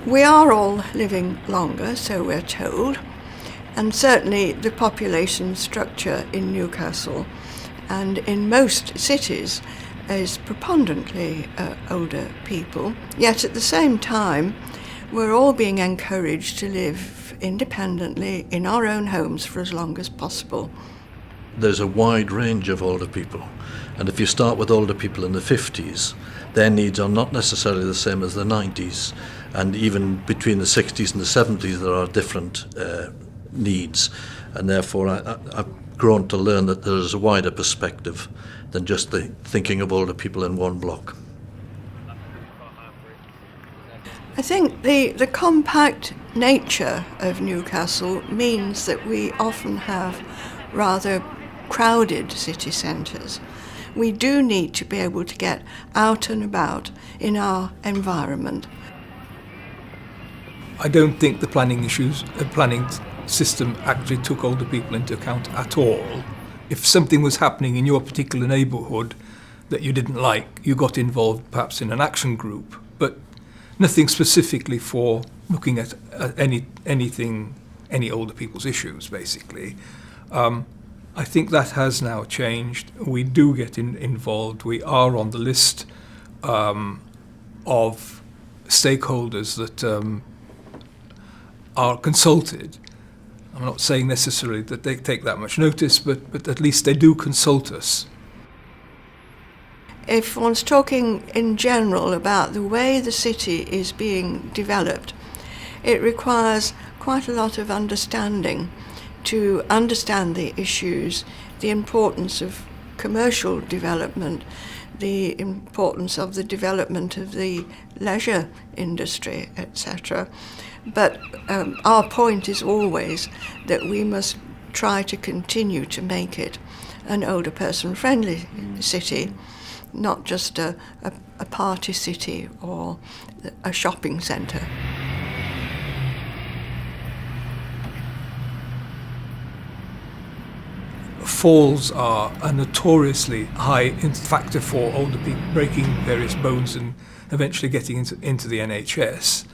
We are all living longer, so we're told, and certainly the population structure in Newcastle and in most cities is preponderantly older people. Yet at the same time, we're all being encouraged to live independently in our own homes for as long as possible. There's a wide range of older people, and if you start with older people in the 50s, their needs are not necessarily the same as the 90s, and even between the 60s and the 70s there are different needs, and therefore I've grown to learn that there is a wider perspective than just the thinking of older people in one block. I think the compact nature of Newcastle means that we often have rather crowded city centres. We do need to be able to get out and about in our environment. I don't think the planning system actually took older people into account at all. If something was happening in your particular neighbourhood that you didn't like, you got involved perhaps in an action group, but nothing specifically for looking at any older people's issues, basically. I think that has now changed. We do get involved. We are on the list of stakeholders that are consulted. I'm not saying necessarily that they take that much notice, but at least they do consult us. If one's talking in general about the way the city is being developed, it requires quite a lot of understanding to understand the issues, the importance of commercial development, the importance of the development of the leisure industry, etc. But our point is always that we must try to continue to make it an older person friendly city, not just a party city or a shopping centre. Falls are a notoriously high factor for older people, breaking various bones and eventually getting into the NHS.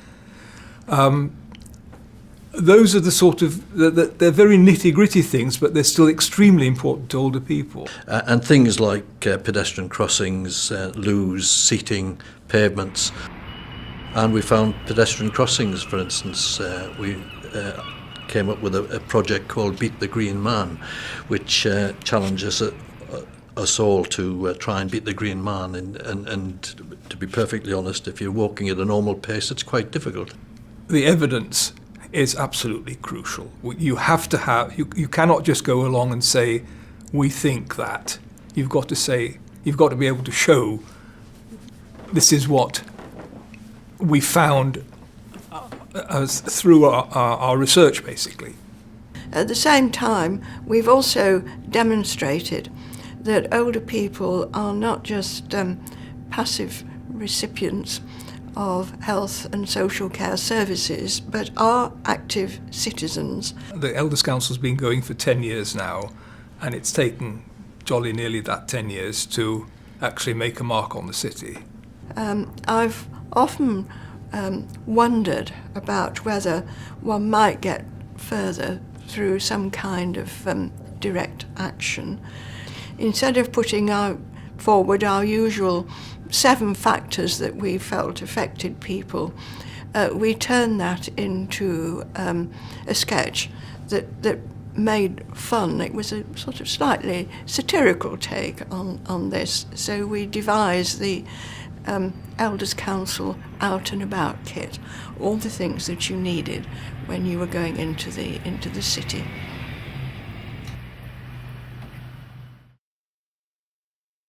Those are the sort of, they're very nitty-gritty things, but they're still extremely important to older people. And things like pedestrian crossings, loos, seating, pavements. And we found pedestrian crossings, for instance. We came up with a project called Beat the Green Man, which challenges us all to try and beat the green man. And to be perfectly honest, if you're walking at a normal pace, it's quite difficult. The evidence is absolutely crucial. You have to have, you cannot just go along and say, we think that. You've got to be able to show this is what we found through our research, basically. At the same time, we've also demonstrated that older people are not just passive recipients of health and social care services, but are active citizens. The Elders Council's been going for 10 years now, and it's taken jolly nearly that 10 years to actually make a mark on the city. I've often wondered about whether one might get further through some kind of direct action. Instead of putting forward our usual 7 factors that we felt affected people, we turned that into a sketch that made fun. It was a sort of slightly satirical take on this. So we devised the Elders Council Out and About kit, all the things that you needed when you were going into the city.